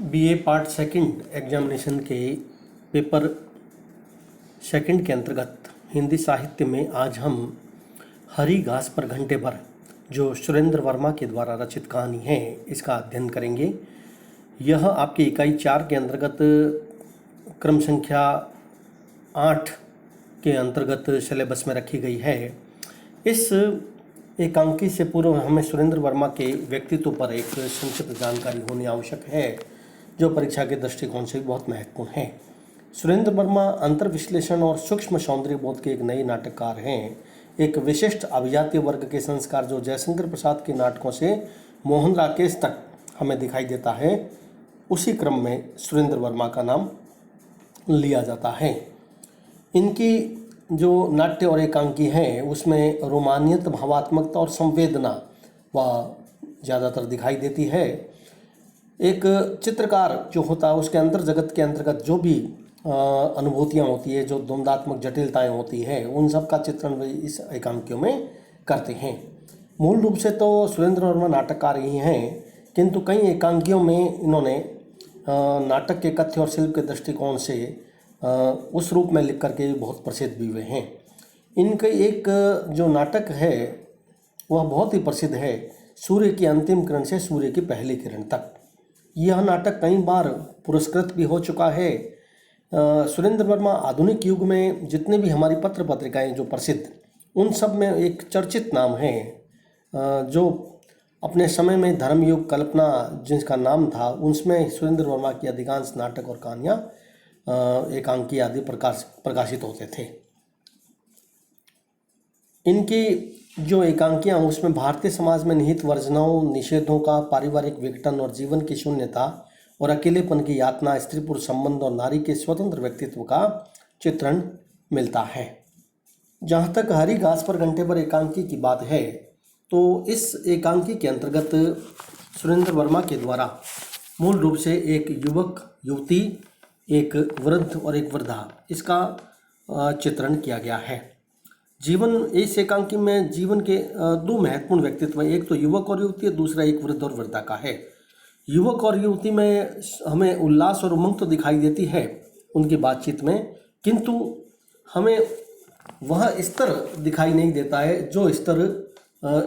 BA part second examination के paper second के अंतर्गत हिंदी साहित्य में आज हम हरी घास पर घंटे भर जो सुरेंद्र वर्मा के द्वारा रचित कहानी है इसका अध्ययन करेंगे। यह आपकी इकाई 4 के अंतर्गत क्रम संख्या 8 के अंतर्गत सिलेबस में रखी गई है। इस एकांकी से पूर्व हमें सुरेंद्र वर्मा के व्यक्तित्व पर एक संक्षिप्त जानकारी होनी आवश्यक है जो परीक्षा के दृष्टिकोण से बहुत महत्वपूर्ण है। सुरेंद्र वर्मा अंतर्विश्लेषण और सूक्ष्म सौंदर्य बोध के एक नए नाटककार हैं। एक विशिष्ट अभिजातीय वर्ग के संस्कार जो जयशंकर प्रसाद के नाटकों से मोहन राकेश तक हमें दिखाई देता है, उसी क्रम में सुरेंद्र वर्मा का नाम लिया जाता है। इनकी जो नाट्य और एकांकी हैं उसमें रोमानियत, भावात्मकता और संवेदना वह ज़्यादातर दिखाई देती है। एक चित्रकार जो होता है उसके अंतर जगत के अंतर्गत जो भी अनुभूतियाँ होती है, जो द्वंद्वात्मक जटिलताएं होती है, उन सब का चित्रण वे इस एकांकियों में करते हैं। मूल रूप से तो सुरेंद्र वर्मा नाटककार ही हैं, किंतु कई एकांकियों में इन्होंने नाटक के कथ्य और शिल्प के दृष्टिकोण से उस रूप में लिख करके बहुत प्रसिद्ध भी हुए हैं। इनके एक जो नाटक है वह बहुत ही प्रसिद्ध है, सूर्य की अंतिम किरण से सूर्य की पहली किरण तक। यह नाटक कई बार पुरस्कृत भी हो चुका है। सुरेंद्र वर्मा आधुनिक युग में जितने भी हमारी पत्र पत्रिकाएं जो प्रसिद्ध, उन सब में एक चर्चित नाम है। जो अपने समय में धर्मयुग, कल्पना जिसका नाम था, उसमें सुरेंद्र वर्मा की अधिकांश नाटक और कहानियाँ एकांकी आदि प्रकाशित होते थे। इनकी जो एकांकियाँ उसमें भारतीय समाज में निहित वर्जनाओं, निषेधों का, पारिवारिक विघटन और जीवन की शून्यता और अकेलेपन की यातना, स्त्री पुरुष संबंध और नारी के स्वतंत्र व्यक्तित्व का चित्रण मिलता है। जहाँ तक हरी घास पर घंटे पर एकांकी की बात है, तो इस एकांकी के अंतर्गत सुरेंद्र वर्मा के द्वारा मूल रूप से एक युवक, युवती, एक वृद्ध और एक वृद्धा, इसका चित्रण किया गया है। जीवन, इस एकांकी में जीवन के दो महत्वपूर्ण व्यक्तित्व, एक तो युवक और युवती है, दूसरा एक वृद्ध और वृद्धा का है। युवक और युवती में हमें उल्लास और उमंग तो दिखाई देती है उनकी बातचीत में, किंतु हमें वह स्तर दिखाई नहीं देता है जो स्तर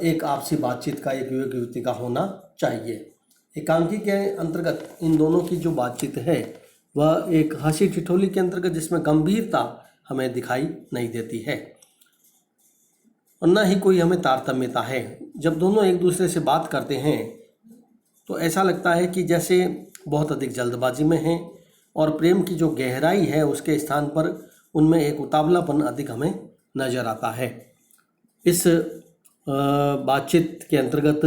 एक आपसी बातचीत का, एक युवक युवती का होना चाहिए। एकांकी के अंतर्गत इन दोनों की जो बातचीत है वह एक हंसी ठिठोली के अंतर्गत, जिसमें गंभीरता हमें दिखाई नहीं देती है और न ही कोई हमें तारतम्यता है। जब दोनों एक दूसरे से बात करते हैं तो ऐसा लगता है कि जैसे बहुत अधिक जल्दबाजी में हैं और प्रेम की जो गहराई है उसके स्थान पर उनमें एक उतावलापन अधिक हमें नज़र आता है। इस बातचीत के अंतर्गत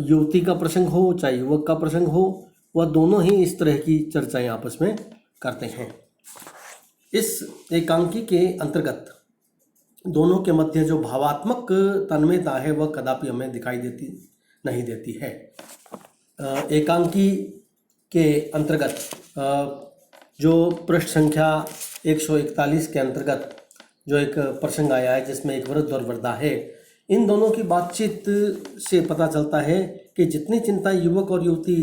युवती का प्रसंग हो चाहे युवक का प्रसंग हो, वह दोनों ही इस तरह की चर्चाएं आपस में करते हैं। इस एकांकी के अंतर्गत दोनों के मध्य जो भावात्मक तन्मयता है वह कदापि हमें दिखाई नहीं देती है। एकांकी के अंतर्गत जो पृष्ठ संख्या 141 के अंतर्गत जो एक प्रसंग आया है जिसमें एक वृद्ध और वृद्धा है, इन दोनों की बातचीत से पता चलता है कि जितनी चिंता युवक और युवती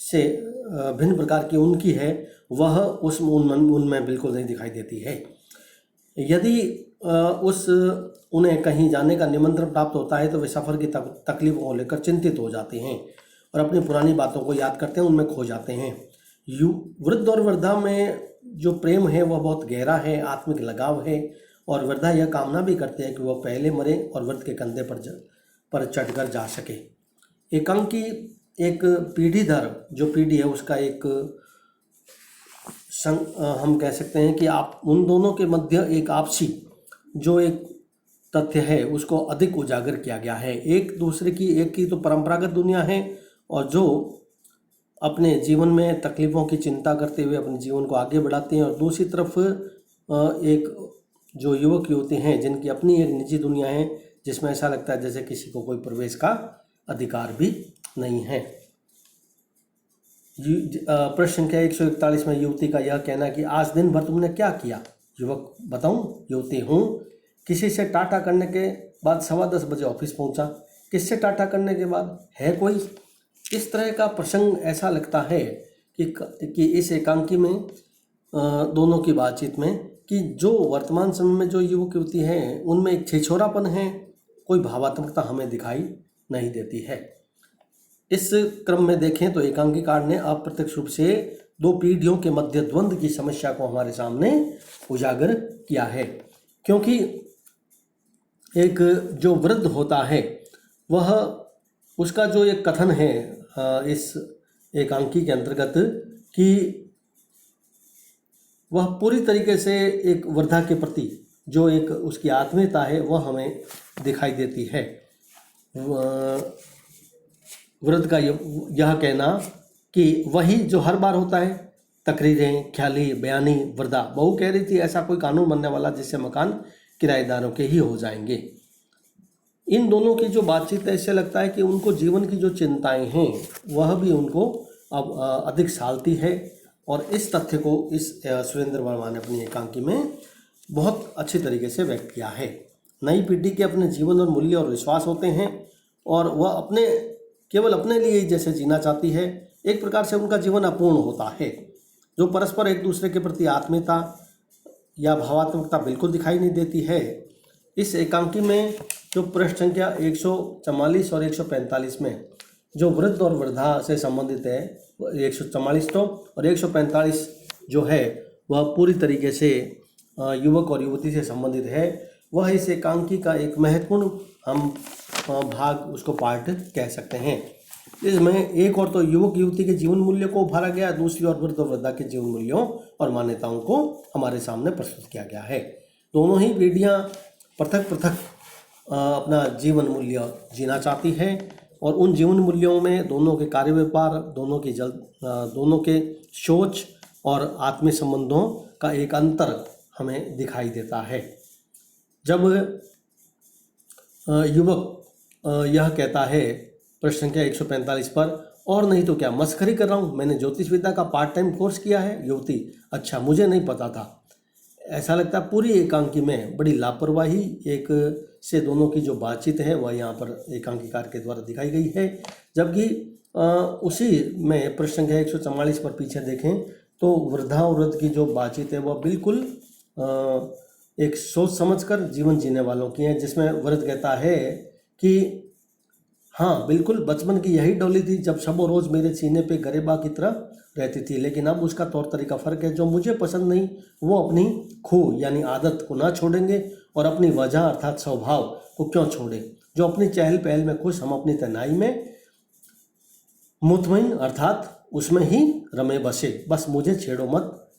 से भिन्न प्रकार की उनकी है वह उनमें बिल्कुल नहीं दिखाई देती है। यदि उन्हें कहीं जाने का निमंत्रण प्राप्त होता है तो वे सफ़र की तकलीफों को लेकर चिंतित हो जाते हैं और अपनी पुरानी बातों को याद करते हैं, उनमें खो जाते हैं। वृद्ध और वृद्धा में जो प्रेम है वह बहुत गहरा है, आत्मिक लगाव है और वृद्धा यह कामना भी करते हैं कि वह पहले मरे और वृद्ध के कंधे पर चढ़कर जा सके। एकांकी एक पीढ़ी दर जो पीढ़ी है उसका एक हम कह सकते हैं कि आप उन दोनों के मध्य एक आपसी जो एक तथ्य है उसको अधिक उजागर किया गया है। एक दूसरे की, एक की तो परंपरागत दुनिया है और जो अपने जीवन में तकलीफ़ों की चिंता करते हुए अपने जीवन को आगे बढ़ाते हैं, और दूसरी तरफ एक जो युवक युवती हैं जिनकी अपनी एक निजी दुनिया है जिसमें ऐसा लगता है जैसे किसी को कोई प्रवेश का अधिकार भी नहीं है। प्रश्न संख्या 141 में युवती का यह कहना कि आज दिन भर तुमने क्या किया? युवक: बताऊं? युवती: हूँ। किसी से टाटा करने के बाद 10:15 बजे ऑफिस पहुंचा। किससे टाटा करने के बाद? है कोई? इस तरह का प्रसंग ऐसा लगता है कि इस एकांकी में दोनों की बातचीत में कि जो वर्तमान समय में जो युवक युवती हैं उनमें एक छिछोरापन है, कोई भावात्मकता हमें दिखाई नहीं देती है। इस क्रम में देखें तो एकांकीकार ने अप्रत्यक्ष रूप से दो पीढ़ियों के मध्य द्वंद्व की समस्या को हमारे सामने उजागर किया है, क्योंकि एक जो वृद्ध होता है वह उसका जो एक कथन है इस एकांकी के अंतर्गत कि वह पूरी तरीके से एक वृद्धा के प्रति जो एक उसकी आत्मीयता है वह हमें दिखाई देती है। वृद्ध का यह कहना कि वही जो हर बार होता है, तकरीरें, ख्याली, बयानी, वृद्धा। बहू कह रही थी ऐसा कोई कानून बनने वाला जिससे मकान किराएदारों के ही हो जाएंगे। इन दोनों की जो बातचीत है, इससे लगता है कि उनको जीवन की जो चिंताएं हैं वह भी उनको अब अधिक सालती है, और इस तथ्य को इस सुरेंद्र वर्मा ने अपनी एकांकी में बहुत अच्छी तरीके से व्यक्त किया है। नई पीढ़ी के अपने जीवन और मूल्य और विश्वास होते हैं, और वह केवल अपने लिए ही जैसे जीना चाहती है। एक प्रकार से उनका जीवन अपूर्ण होता है। जो परस्पर एक दूसरे के प्रति आत्मीयता या भावात्मकता बिल्कुल दिखाई नहीं देती है। इस एकांकी में जो पृष्ठ संख्या 144 और 145 में जो वृद्ध और वृद्धा से संबंधित है, 144 तो और 145 जो है वह पूरी तरीके से युवक और युवती से संबंधित है। वह इस एकांकी का एक महत्वपूर्ण हम भाग उसको पार्ट कह सकते हैं। इसमें एक और तो युवक युवती के जीवन मूल्य को उभारा गया, दूसरी ओर वृद्ध और वृद्धा के जीवन मूल्यों और मान्यताओं को हमारे सामने प्रस्तुत किया गया है। दोनों ही पीढ़ियाँ पृथक पृथक अपना जीवन मूल्य जीना चाहती है, और उन जीवन मूल्यों में दोनों के कार्य व्यापार, दोनों के सोच और आत्मीय संबंधों का एक अंतर हमें दिखाई देता है। जब युवक यह कहता है प्रश्न संख्या 145 पर, और नहीं तो क्या मस्खरी कर रहा हूँ, मैंने ज्योतिष विद्या का पार्ट टाइम कोर्स किया है। युवती, अच्छा मुझे नहीं पता था। ऐसा लगता है पूरी एकांकी में बड़ी लापरवाही एक से दोनों की जो बातचीत है वह यहाँ पर एकांकीकार के द्वारा दिखाई गई है। जबकि उसी में प्रश्न संख्या 144 पर पीछे देखें तो वृद्धा और वृद्ध की जो बातचीत है वह बिल्कुल एक सोच समझकर जीवन जीने वालों की है, जिसमें वृद्ध कहता है कि हाँ बिल्कुल, बचपन की यही डोली थी जब शबो रोज़ मेरे सीने पे गरेबा की तरह रहती थी, लेकिन अब उसका तौर तरीका फ़र्क है। जो मुझे पसंद नहीं वो अपनी खो यानी आदत को ना छोड़ेंगे, और अपनी वजह अर्थात स्वभाव को क्यों छोड़े। जो अपनी चहल पहल में खुश, हम अपनी तनाई में मुतमईन अर्थात उसमें ही रमे बसे, बस मुझे छेड़ो मत।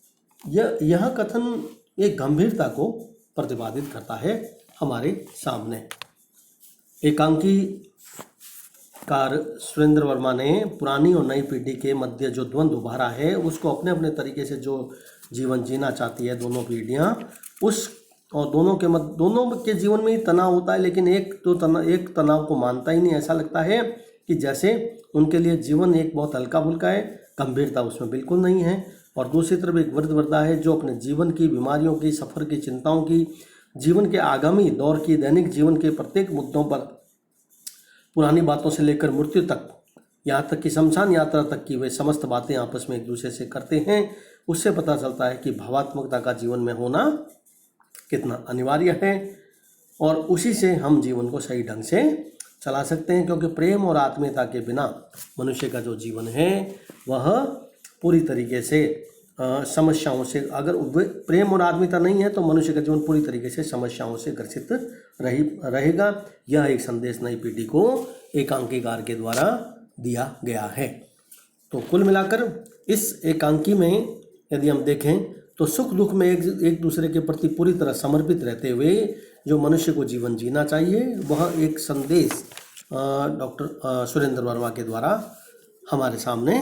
यह कथन एक गंभीरता को प्रतिपादित करता है हमारे सामने। एकांकी कार सुरेंद्र वर्मा ने पुरानी और नई पीढ़ी के मध्य जो द्वंद्व उभारा है उसको अपने अपने तरीके से जो जीवन जीना चाहती है दोनों पीढ़ियाँ, उस और दोनों के जीवन में ही तनाव होता है, लेकिन एक तनाव को मानता ही नहीं। ऐसा लगता है कि जैसे उनके लिए जीवन एक बहुत हल्का फुल्का है, गंभीरता उसमें बिल्कुल नहीं है। और दूसरी तरफ एक वृद्ध वृद्धा है जो अपने जीवन की, बीमारियों की, सफ़र की, चिंताओं की, जीवन के आगामी दौर की, दैनिक जीवन के प्रत्येक मुद्दों पर, पुरानी बातों से लेकर मृत्यु तक, यहाँ तक कि शमशान यात्रा तक की वे समस्त बातें आपस में एक दूसरे से करते हैं। उससे पता चलता है कि भावात्मकता का जीवन में होना कितना अनिवार्य है, और उसी से हम जीवन को सही ढंग से चला सकते हैं, क्योंकि प्रेम और आत्मीयता के बिना मनुष्य का जो जीवन है वह पूरी तरीके से समस्याओं से, अगर प्रेम और आत्मीयता नहीं है तो मनुष्य का जीवन पूरी तरीके से समस्याओं से ग्रसित रहेगा। यह एक संदेश नई पीढ़ी को एकांकीकार के द्वारा दिया गया है। तो कुल मिलाकर इस एकांकी में यदि हम देखें तो सुख दुख में एक दूसरे के प्रति पूरी तरह समर्पित रहते हुए जो मनुष्य को जीवन जीना चाहिए, वह एक संदेश डॉक्टर सुरेंद्र वर्मा के द्वारा हमारे सामने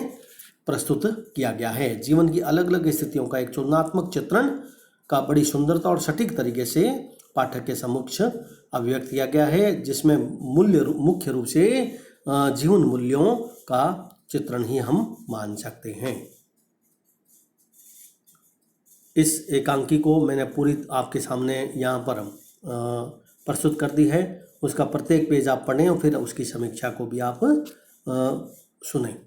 प्रस्तुत किया गया है। जीवन की अलग अलग स्थितियों का एक चुनात्मक चित्रण का बड़ी सुंदरता और सटीक तरीके से पाठक के समक्ष अभिव्यक्त किया गया है, जिसमें मुख्य रूप से जीवन मूल्यों का चित्रण ही हम मान सकते हैं। इस एकांकी को मैंने पूरी आपके सामने यहाँ पर प्रस्तुत कर दी है। उसका प्रत्येक पेज आप पढ़ें और फिर उसकी समीक्षा को भी आप सुनाई।